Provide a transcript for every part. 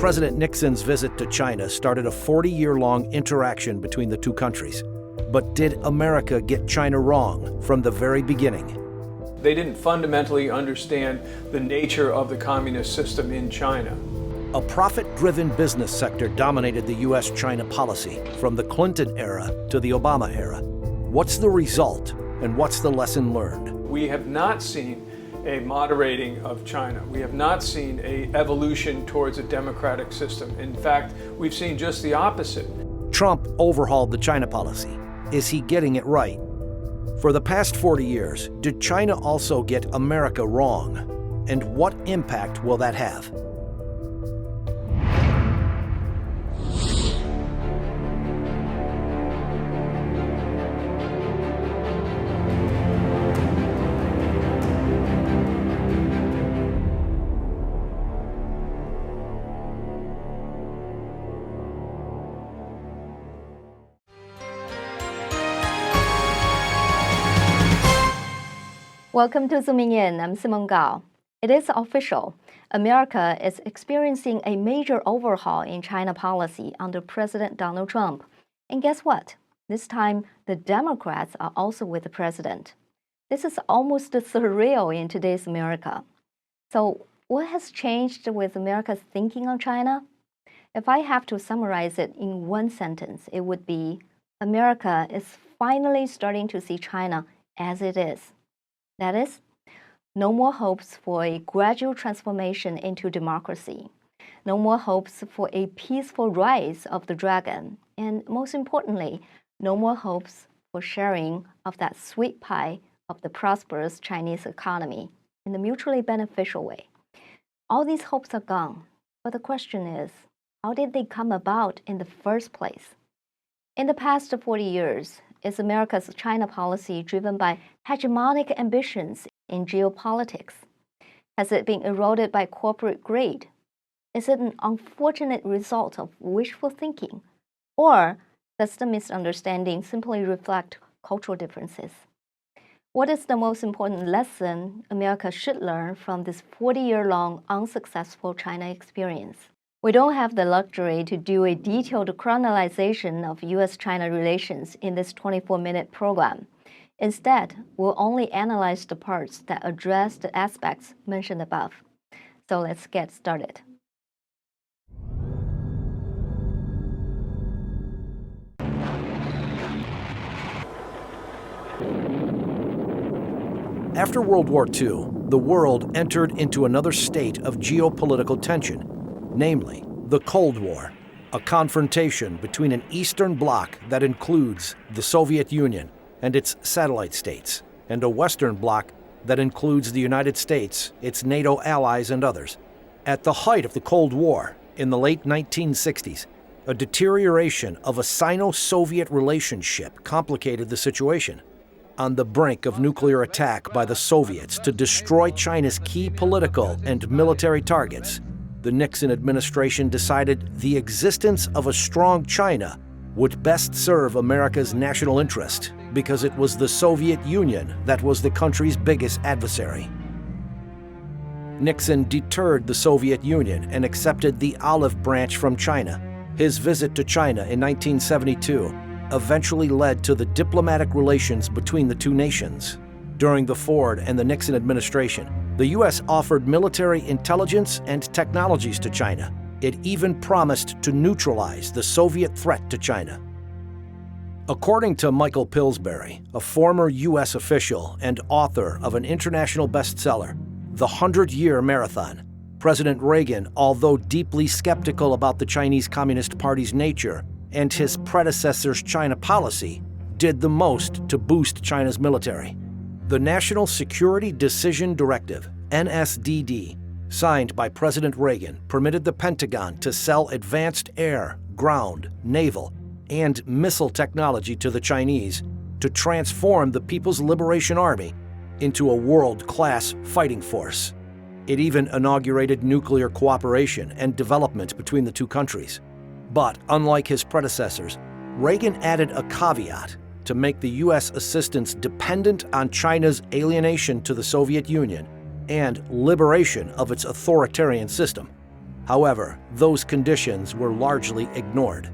President Nixon's visit to China started a 40-year-long interaction between the two countries. But did America get China wrong from the very beginning? They didn't fundamentally understand the nature of the communist system in China. A profit-driven business sector dominated the U.S.-China policy from the Clinton era to the Obama era. What's the result, and what's the lesson learned? We have not seen a moderating of China. We have not seen an evolution towards a democratic system. In fact, we've seen just the opposite. Trump overhauled the China policy. Is he getting it right? For the past 40 years, did China also get America wrong? And what impact will that have? Welcome to Zooming In. I'm Simone. It is official. America is experiencing a major overhaul in China policy under President Donald Trump. And guess what? This time, the Democrats are also with the president. This is almost surreal in today's America. So, what has changed with America's thinking on China? If I have to summarize it in one sentence, it would be America is finally starting to see China as it is. That is, no more hopes for a gradual transformation into democracy. No more hopes for a peaceful rise of the dragon. And most importantly, no more hopes for sharing of that sweet pie of the prosperous Chinese economy in a mutually beneficial way. All these hopes are gone. But the question is, how did they come about in the first place? In the past 40 years, is America's China policy driven by hegemonic ambitions in geopolitics? Has it been eroded by corporate greed? Is it an unfortunate result of wishful thinking? Or does the misunderstanding simply reflect cultural differences? What is the most important lesson America should learn from this 40-year-long unsuccessful China experience? We don't have the luxury to do a detailed chronologization of U.S.-China relations in this 24-minute program. Instead, we'll only analyze the parts that address the aspects mentioned above. So let's get started. After World War II, the world entered into another state of geopolitical tension, namely the Cold War, a confrontation between an Eastern bloc that includes the Soviet Union and its satellite states, and a Western bloc that includes the United States, its NATO allies, and others. At the height of the Cold War, in the late 1960s, a deterioration of a Sino-Soviet relationship complicated the situation. On the brink of nuclear attack by the Soviets to destroy China's key political and military targets, the Nixon administration decided the existence of a strong China would best serve America's national interest because it was the Soviet Union that was the country's biggest adversary. Nixon deterred the Soviet Union and accepted the olive branch from China. His visit to China in 1972 eventually led to the diplomatic relations between the two nations. During the Ford and the Nixon administration, the U.S. offered military intelligence and technologies to China. It even promised to neutralize the Soviet threat to China. According to Michael Pillsbury, a former U.S. official and author of an international bestseller, The 100-Year Marathon, President Reagan, although deeply skeptical about the Chinese Communist Party's nature and his predecessor's China policy, did the most to boost China's military. The National Security Decision Directive, NSDD, signed by President Reagan, permitted the Pentagon to sell advanced air, ground, naval, and missile technology to the Chinese to transform the People's Liberation Army into a world-class fighting force. It even inaugurated nuclear cooperation and development between the two countries. But unlike his predecessors, Reagan added a caveat to make the U.S. assistance dependent on China's alienation to the Soviet Union and liberation of its authoritarian system. However, those conditions were largely ignored.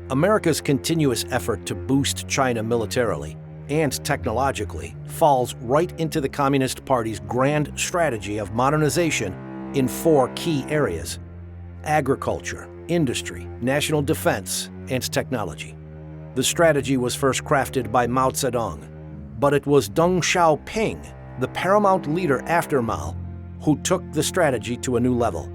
America's continuous effort to boost China militarily and technologically falls right into the Communist Party's grand strategy of modernization in 4 key areas: agriculture, industry, national defense, and technology. The strategy was first crafted by Mao Zedong, but it was Deng Xiaoping, the paramount leader after Mao, who took the strategy to a new level.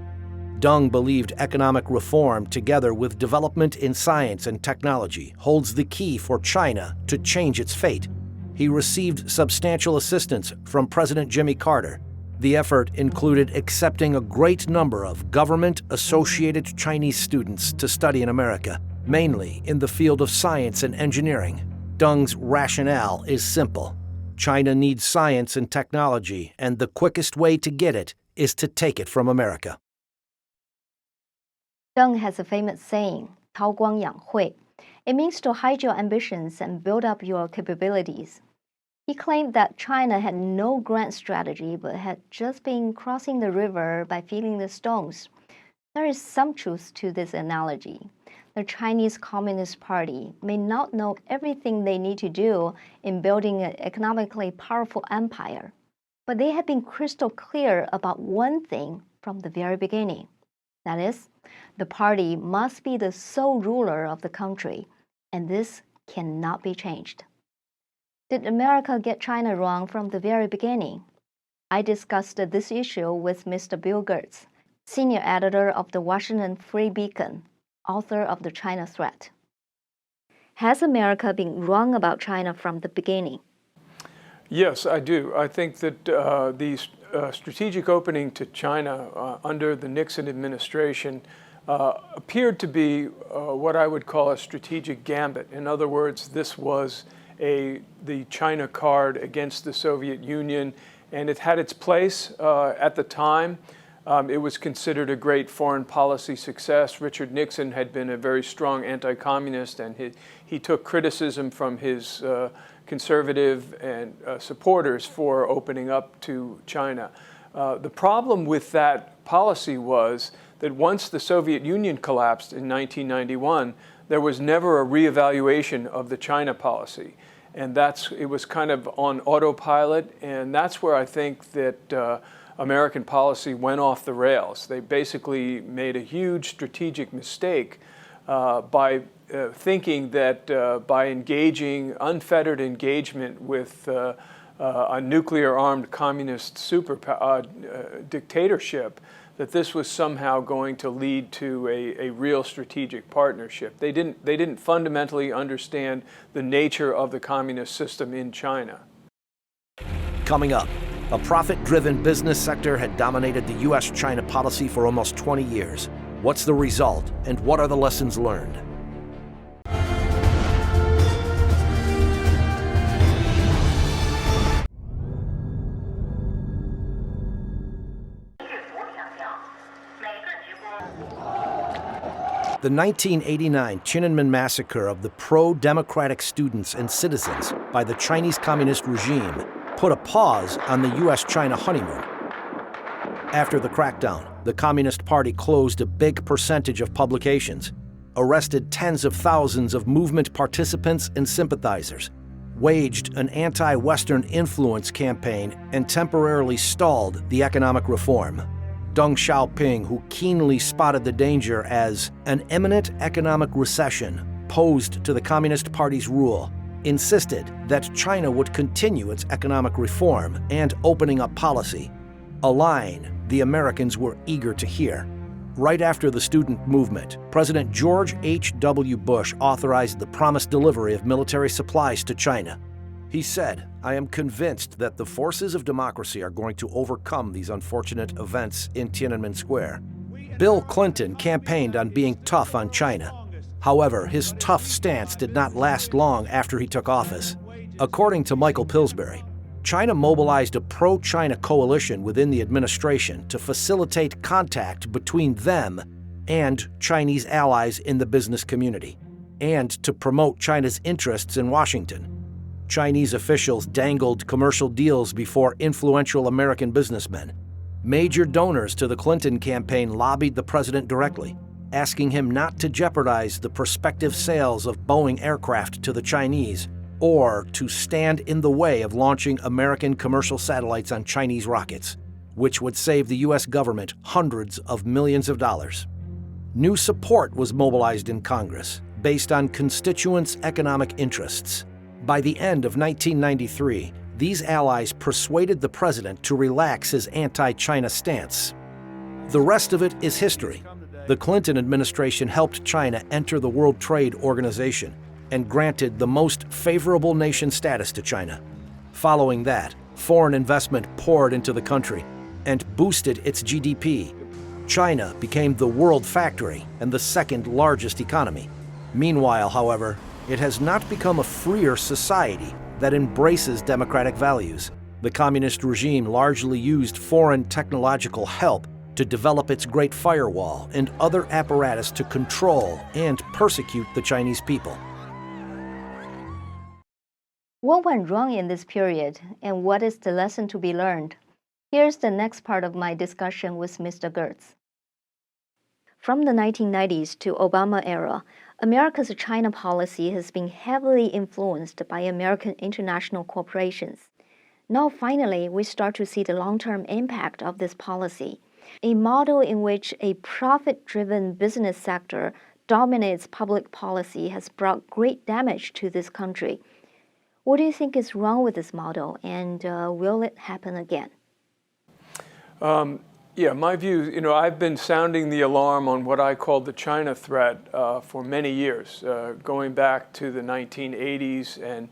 Deng believed economic reform together with development in science and technology holds the key for China to change its fate. He received substantial assistance from President Jimmy Carter. The effort included accepting a great number of government-associated Chinese students to study in America, mainly in the field of science and engineering. Deng's rationale is simple. China needs science and technology, and the quickest way to get it is to take it from America. Deng has a famous saying, 韬光养晦. It means to hide your ambitions and build up your capabilities. He claimed that China had no grand strategy but had just been crossing the river by feeling the stones. There is some truth to this analogy. The Chinese Communist Party may not know everything they need to do in building an economically powerful empire, but they have been crystal clear about one thing from the very beginning. That is, the party must be the sole ruler of the country, and this cannot be changed. Did America get China wrong from the very beginning? I discussed this issue with Mr. Bill Gertz, senior editor of the Washington Free Beacon, author of The China Threat. Has America been wrong about China from the beginning? Yes, I do. I think that the strategic opening to China under the Nixon administration appeared to be what I would call a strategic gambit. In other words, this was the China card against the Soviet Union, and it had its place at the time. It was considered a great foreign policy success. Richard Nixon had been a very strong anti-communist, and he took criticism from his conservative and supporters for opening up to China. The problem with that policy was that once the Soviet Union collapsed in 1991, there was never a reevaluation of the China policy. And it was kind of on autopilot, and that's where I think that American policy went off the rails. They basically made a huge strategic mistake by thinking that by engaging unfettered engagement with a nuclear-armed communist dictatorship, that this was somehow going to lead to a real strategic partnership. They didn't fundamentally understand the nature of the communist system in China. Coming up, a profit-driven business sector had dominated the U.S.-China policy for almost 20 years. What's the result, and what are the lessons learned? The 1989 Tiananmen massacre of the pro-democratic students and citizens by the Chinese Communist regime put a pause on the U.S.-China honeymoon. After the crackdown, the Communist Party closed a big percentage of publications, arrested tens of thousands of movement participants and sympathizers, waged an anti-Western influence campaign, and temporarily stalled the economic reform. Deng Xiaoping, who keenly spotted the danger as an imminent economic recession posed to the Communist Party's rule, insisted that China would continue its economic reform and opening up policy, a line the Americans were eager to hear. Right after the student movement, President George H.W. Bush authorized the promised delivery of military supplies to China. He said, "I am convinced that the forces of democracy are going to overcome these unfortunate events in Tiananmen Square." Bill Clinton campaigned on being tough on China. However, his tough stance did not last long after he took office. According to Michael Pillsbury, China mobilized a pro-China coalition within the administration to facilitate contact between them and Chinese allies in the business community, and to promote China's interests in Washington. Chinese officials dangled commercial deals before influential American businessmen. Major donors to the Clinton campaign lobbied the president directly, asking him not to jeopardize the prospective sales of Boeing aircraft to the Chinese or to stand in the way of launching American commercial satellites on Chinese rockets, which would save the U.S. government hundreds of millions of dollars. New support was mobilized in Congress based on constituents' economic interests. By the end of 1993, these allies persuaded the president to relax his anti-China stance. The rest of it is history. The Clinton administration helped China enter the World Trade Organization and granted the most favorable nation status to China. Following that, foreign investment poured into the country and boosted its GDP. China became the world factory and the second largest economy. Meanwhile, however, it has not become a freer society that embraces democratic values. The communist regime largely used foreign technological help to develop its Great Firewall and other apparatus to control and persecute the Chinese people. What went wrong in this period, and what is the lesson to be learned? Here's the next part of my discussion with Mr. Gertz. From the 1990s to Obama era, America's China policy has been heavily influenced by American international corporations. Now finally, we start to see the long-term impact of this policy, a model in which a profit-driven business sector dominates public policy has brought great damage to this country. What do you think is wrong with this model, and will it happen again? Yeah, my view, I've been sounding the alarm on what I call the China threat for many years, going back to the 1980s and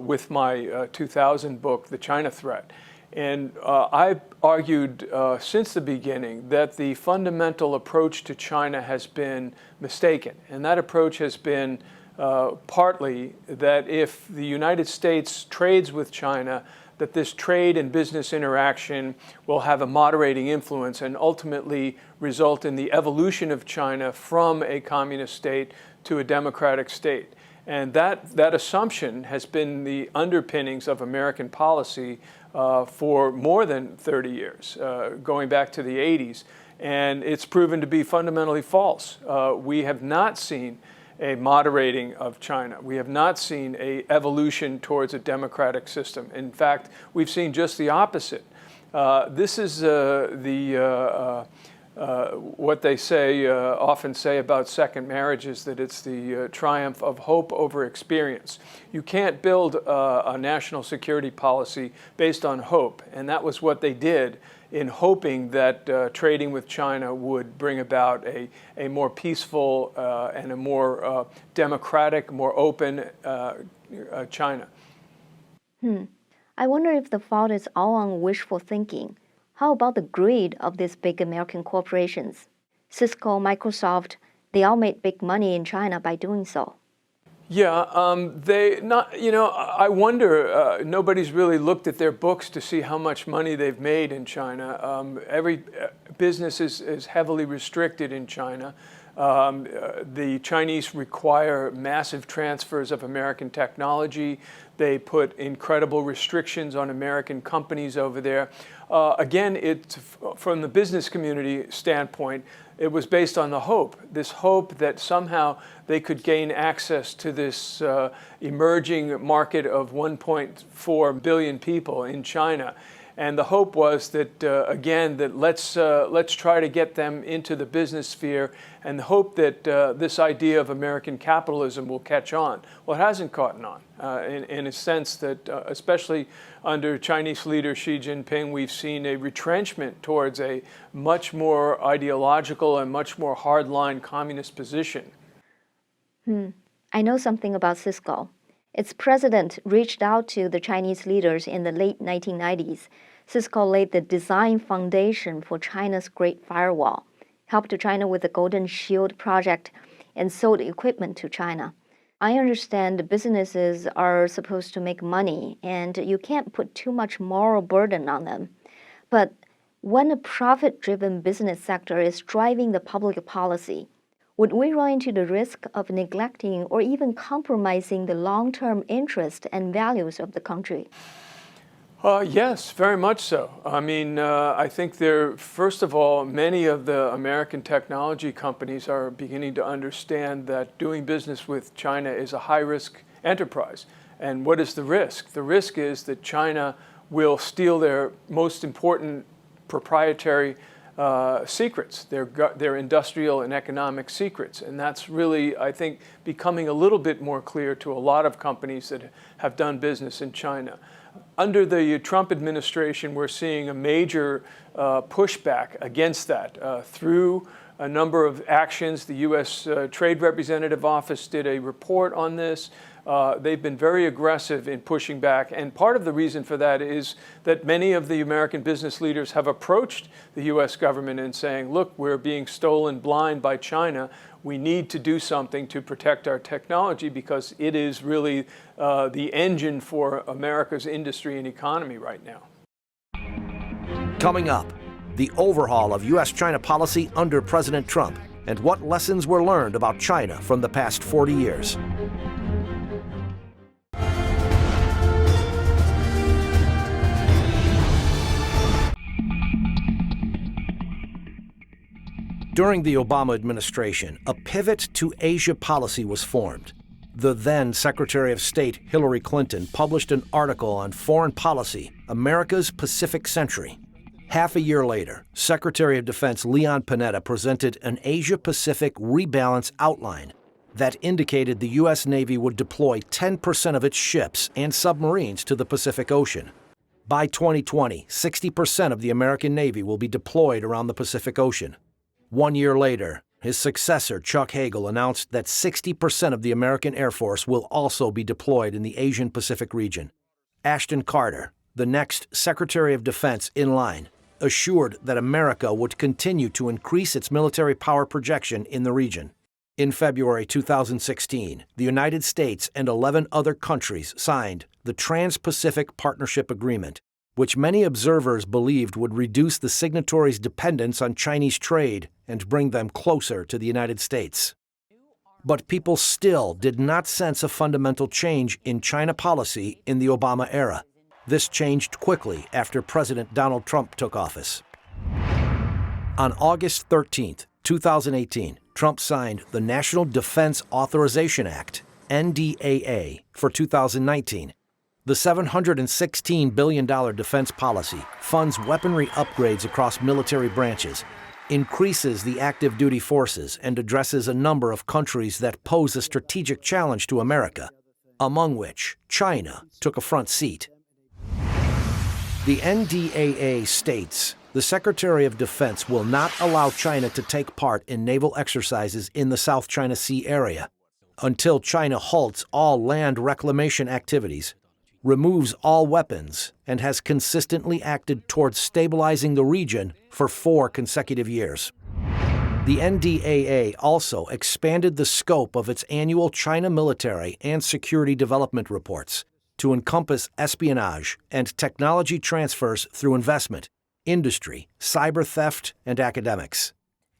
with my 2000 book, The China Threat. And I've argued since the beginning that the fundamental approach to China has been mistaken. And that approach has been partly that if the United States trades with China, that this trade and business interaction will have a moderating influence and ultimately result in the evolution of China from a communist state to a democratic state. And that assumption has been the underpinnings of American policy for more than 30 years, going back to the 80s. And it's proven to be fundamentally false. We have not seen a moderating of China. We have not seen an evolution towards a democratic system. In fact, we've seen just the opposite. This is what they say, often say about second marriages, that it's the triumph of hope over experience. You can't build a national security policy based on hope, and that was what they did in hoping that trading with China would bring about a more peaceful and a more democratic, more open China. I wonder if the fault is all on wishful thinking. How about the greed of these big American corporations? Cisco, Microsoft, they all made big money in China by doing so. Yeah, I wonder, nobody's really looked at their books to see how much money they've made in China. Every business is heavily restricted in China. The Chinese require massive transfers of American technology. They put incredible restrictions on American companies over there. Again, from the business community standpoint, it was based on the hope, this hope that somehow they could gain access to this emerging market of 1.4 billion people in China. And the hope was that, again, that let's try to get them into the business sphere, and the hope that this idea of American capitalism will catch on. Well, it hasn't caught on, in a sense that, especially under Chinese leader Xi Jinping, we've seen a retrenchment towards a much more ideological and much more hardline communist position. I know something about Cisco. Its president reached out to the Chinese leaders in the late 1990s. Cisco laid the design foundation for China's Great Firewall, helped China with the Golden Shield project, and sold equipment to China. I understand businesses are supposed to make money, and you can't put too much moral burden on them. But when a profit-driven business sector is driving the public policy, would we run into the risk of neglecting or even compromising the long-term interest and values of the country? Yes, very much so. I mean, I think first of all, many of the American technology companies are beginning to understand that doing business with China is a high-risk enterprise. And what is the risk? The risk is that China will steal their most important proprietary secrets, their industrial and economic secrets. And that's really, I think, becoming a little bit more clear to a lot of companies that have done business in China. Under the Trump administration, we're seeing a major pushback against that through a number of actions. The U.S. Trade Representative Office did a report on this. They've been very aggressive in pushing back, and part of the reason for that is that many of the American business leaders have approached the U.S. government and saying, look, we're being stolen blind by China. We need to do something to protect our technology because it is really the engine for America's industry and economy right now. Coming up, the overhaul of U.S.-China policy under President Trump and what lessons were learned about China from the past 40 years. During the Obama administration, a pivot to Asia policy was formed. The then Secretary of State Hillary Clinton published an article on foreign policy, America's Pacific Century. Half a year later, Secretary of Defense Leon Panetta presented an Asia-Pacific rebalance outline that indicated the U.S. Navy would deploy 10% of its ships and submarines to the Pacific Ocean. By 2020, 60% of the American Navy will be deployed around the Pacific Ocean. 1 year later, his successor, Chuck Hagel, announced that 60% of the American Air Force will also be deployed in the Asian-Pacific region. Ashton Carter, the next Secretary of Defense in line, assured that America would continue to increase its military power projection in the region. In February 2016, the United States and 11 other countries signed the Trans-Pacific Partnership Agreement, which many observers believed would reduce the signatories' dependence on Chinese trade and bring them closer to the United States. But people still did not sense a fundamental change in China policy in the Obama era. This changed quickly after President Donald Trump took office. On August 13, 2018, Trump signed the National Defense Authorization Act, NDAA, for 2019. The $716 billion defense policy funds weaponry upgrades across military branches, increases the active duty forces, and addresses a number of countries that pose a strategic challenge to America, among which China took a front seat. The NDAA states the Secretary of Defense will not allow China to take part in naval exercises in the South China Sea area until China halts all land reclamation activities, removes all weapons, and has consistently acted towards stabilizing the region for 4 consecutive years. The NDAA also expanded the scope of its annual China military and security development reports to encompass espionage and technology transfers through investment, industry, cyber theft, and academics.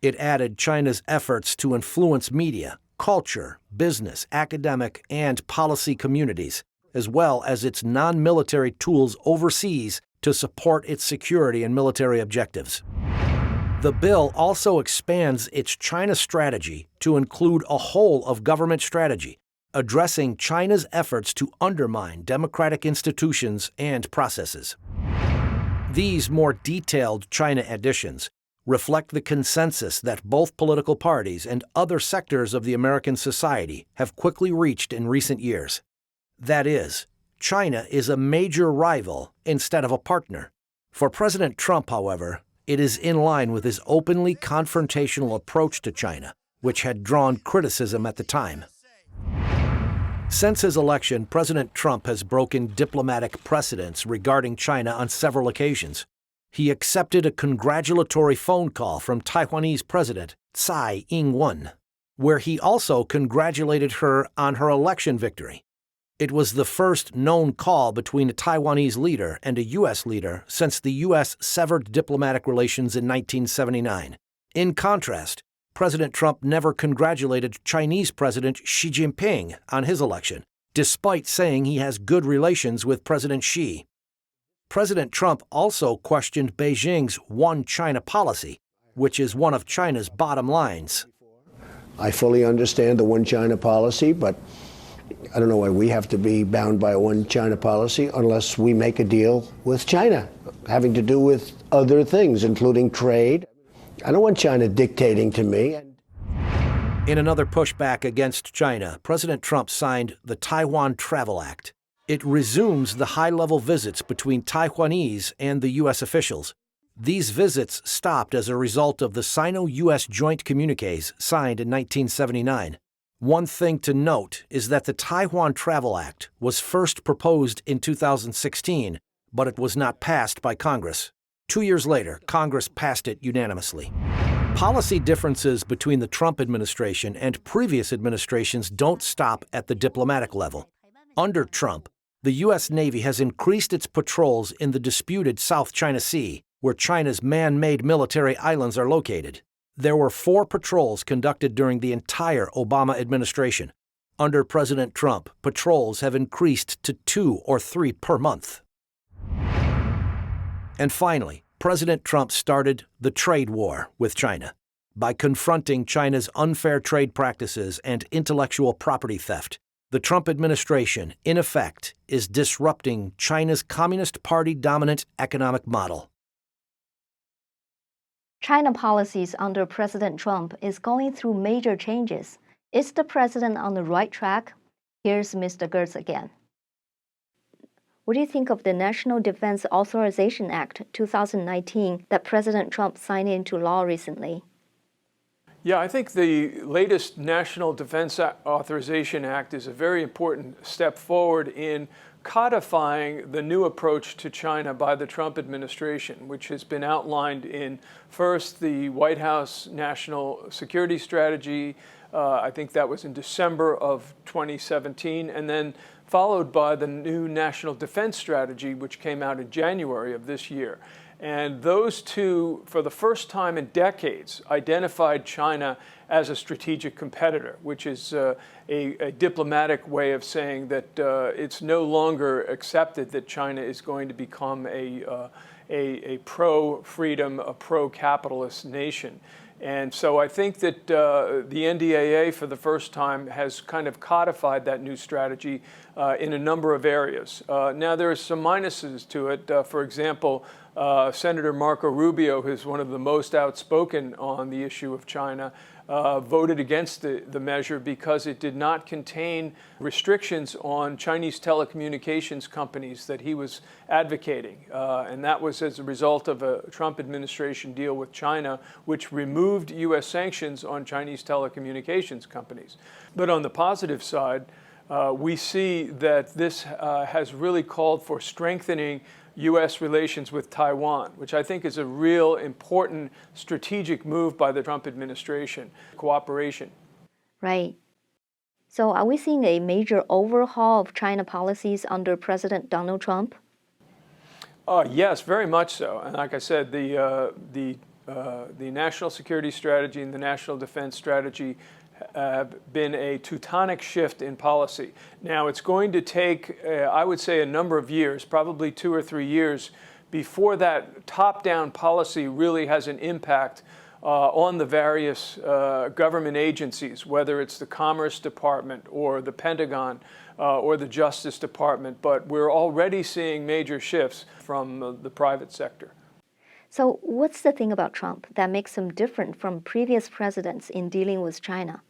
It added China's efforts to influence media, culture, business, academic, and policy communities, as well as its non-military tools overseas to support its security and military objectives. The bill also expands its China strategy to include a whole of government strategy, addressing China's efforts to undermine democratic institutions and processes. These more detailed China additions reflect the consensus that both political parties and other sectors of the American society have quickly reached in recent years. That is, China is a major rival instead of a partner. For President Trump, however, it is in line with his openly confrontational approach to China, which had drawn criticism at the time. Since his election, President Trump has broken diplomatic precedents regarding China on several occasions. He accepted a congratulatory phone call from Taiwanese President Tsai Ing-wen, where he also congratulated her on her election victory. It was the first known call between a Taiwanese leader and a U.S. leader since the U.S. severed diplomatic relations in 1979. In contrast, President Trump never congratulated Chinese President Xi Jinping on his election, despite saying he has good relations with President Xi. President Trump also questioned Beijing's One China policy, which is one of China's bottom lines. I fully understand the One China policy, but I don't know why we have to be bound by a One China policy unless we make a deal with China, having to do with other things, including trade. I don't want China dictating to me. In another pushback against China, President Trump signed the Taiwan Travel Act. It resumes the high-level visits between Taiwanese and the U.S. officials. These visits stopped as a result of the Sino-U.S. joint communiques signed in 1979. One thing to note is that the Taiwan Travel Act was first proposed in 2016, but it was not passed by Congress. 2 years later, Congress passed it unanimously. Policy differences between the Trump administration and previous administrations don't stop at the diplomatic level. Under Trump, the U.S. Navy has increased its patrols in the disputed South China Sea, where China's man-made military islands are located. There were 4 patrols conducted during the entire Obama administration. Under President Trump, patrols have increased to 2 or 3 per month. And finally, President Trump started the trade war with China by confronting China's unfair trade practices and intellectual property theft. The Trump administration, in effect, is disrupting China's Communist Party-dominant economic model. China policies under President Trump is going through major changes. Is the president on the right track? Here's Mr. Gertz again. What do you think of the National Defense Authorization Act 2019 that President Trump signed into law recently? Yeah, I think the latest National Defense Authorization Act is a very important step forward in codifying the new approach to China by the Trump administration, which has been outlined in first the White House National Security Strategy. I think that was in December of 2017, and then followed by the new National Defense Strategy, which came out in January of this year. And those two, for the first time in decades, identified China as a strategic competitor, which is a diplomatic way of saying that it's no longer accepted that China is going to become a pro-freedom, a pro-capitalist nation. And so I think that the NDAA, for the first time, has kind of codified that new strategy in a number of areas. Now, there are some minuses to it. For example, Senator Marco Rubio, who's one of the most outspoken on the issue of China, voted against the measure because it did not contain restrictions on Chinese telecommunications companies that he was advocating. And that was as a result of a Trump administration deal with China, which removed U.S. sanctions on Chinese telecommunications companies. But on the positive side, we see that this has really called for strengthening U.S. relations with Taiwan, which I think is a real important strategic move by the Trump administration, cooperation. Right. So are we seeing a major overhaul of China policies under President Donald Trump? Yes, very much so. And like I said, the National Security Strategy and the National Defense Strategy have been a tectonic shift in policy. Now, it's going to take, I would say, a number of years, probably 2 or 3 years, before that top-down policy really has an impact on the various government agencies, whether it's the Commerce Department or the Pentagon or the Justice Department. But we're already seeing major shifts from the private sector. So what's the thing about Trump that makes him different from previous presidents in dealing with China?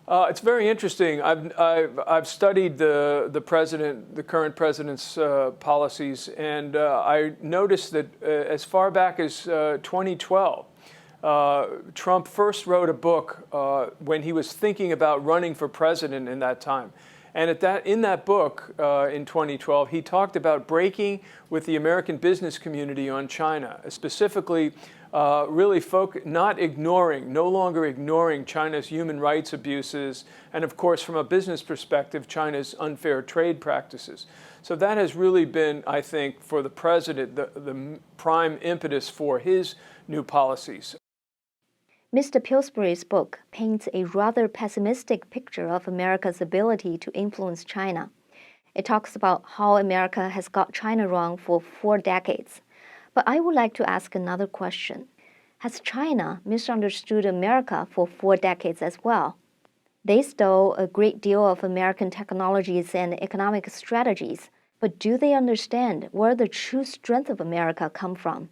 It's very interesting. I've studied the current president's policies, and I noticed that as far back as 2012, Trump first wrote a book when he was thinking about running for president in that time. And in that book in 2012, he talked about breaking with the American business community on China, specifically really no longer ignoring China's human rights abuses, and of course, from a business perspective, China's unfair trade practices. So that has really been, I think, for the president, the prime impetus for his new policies. Mr. Pillsbury's book paints a rather pessimistic picture of America's ability to influence China. It talks about how America has got China wrong for 4 decades. But I would like to ask another question. Has China misunderstood America for 4 decades as well? They stole a great deal of American technologies and economic strategies, but do they understand where the true strength of America come from?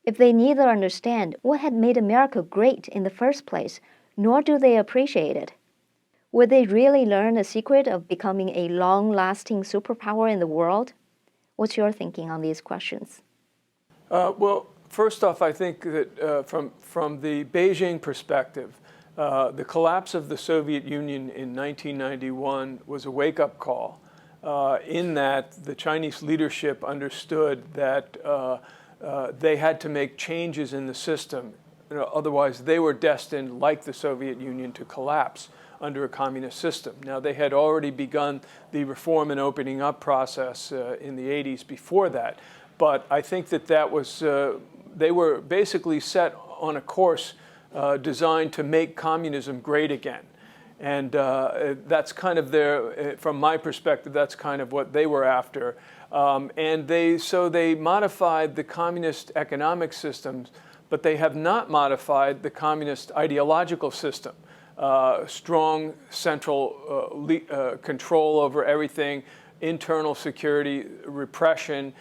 If they neither understand what had made America great in the first place, nor do they appreciate it, would they really learn the secret of becoming a long-lasting superpower in the world? What's your thinking on these questions? Well, first off, I think that from the Beijing perspective, the collapse of the Soviet Union in 1991 was a wake-up call in that the Chinese leadership understood that they had to make changes in the system. Otherwise, they were destined, like the Soviet Union, to collapse under a communist system. Now, they had already begun the reform and opening up process in the 80s before that, but I think that was, they were basically set on a course designed to make communism great again. And that's kind of from my perspective, that's kind of what they were after. So they modified the communist economic systems, but they have not modified the communist ideological system. Strong central control over everything, internal security, repression.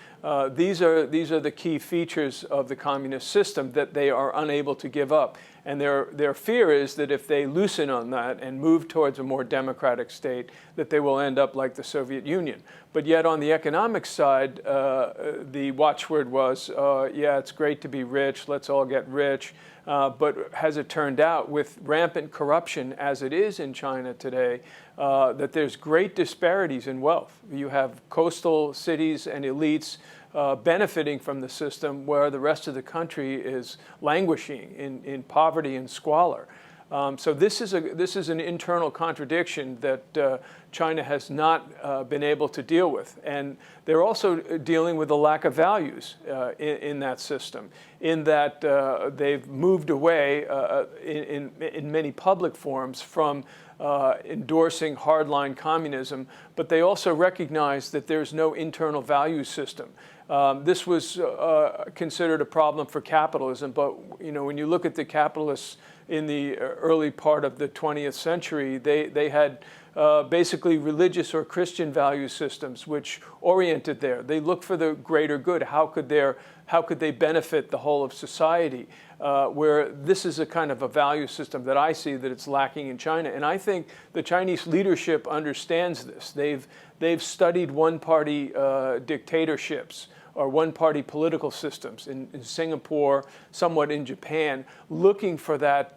These are the key features of the communist system that they are unable to give up. And their fear is that if they loosen on that and move towards a more democratic state, that they will end up like the Soviet Union. But yet on the economic side, the watchword was, yeah, it's great to be rich, let's all get rich. But as it turned out, with rampant corruption as it is in China today, that there's great disparities in wealth. You have coastal cities and elites benefiting from the system where the rest of the country is languishing in poverty and squalor. So this is an internal contradiction that China has not been able to deal with. And they're also dealing with the lack of values in that system, in that they've moved away in many public forums from endorsing hardline communism, but they also recognize that there's no internal value system. This was considered a problem for capitalism, but when you look at the capitalists in the early part of the 20th century, they had basically religious or Christian value systems which oriented there. They looked for the greater good. How could they benefit the whole of society? Where this is a kind of a value system that I see that it's lacking in China. And I think the Chinese leadership understands this. They've studied one-party dictatorships or one-party political systems in Singapore, somewhat in Japan, looking for that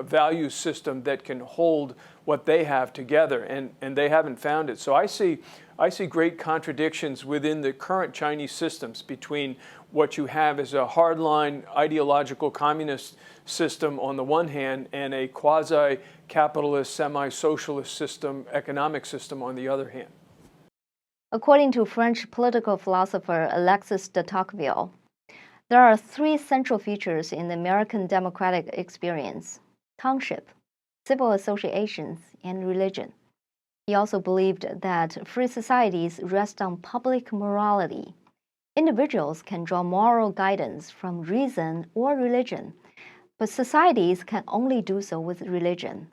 value system that can hold what they have together, and they haven't found it. So I see great contradictions within the current Chinese systems between what you have as a hardline ideological communist system on the one hand and a quasi-capitalist, semi-socialist system, economic system on the other hand. According to French political philosopher Alexis de Tocqueville, there are 3 central features in the American democratic experience: township, civil associations, and religion. He also believed that free societies rest on public morality. Individuals can draw moral guidance from reason or religion, but societies can only do so with religion.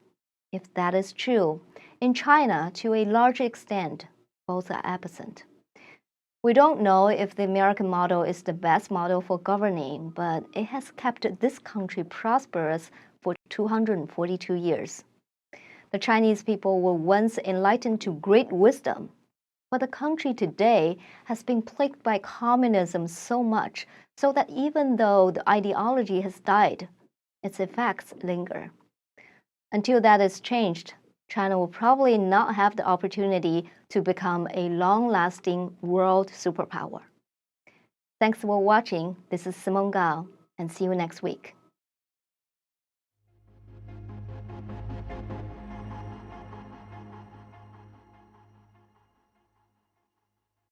If that is true, in China, to a large extent, both are absent. We don't know if the American model is the best model for governing, but it has kept this country prosperous for 242 years. The Chinese people were once enlightened to great wisdom, but the country today has been plagued by communism so much so that even though the ideology has died, its effects linger. Until that is changed, China will probably not have the opportunity to become a long-lasting world superpower. Thanks for watching. This is Simone Gao, and see you next week.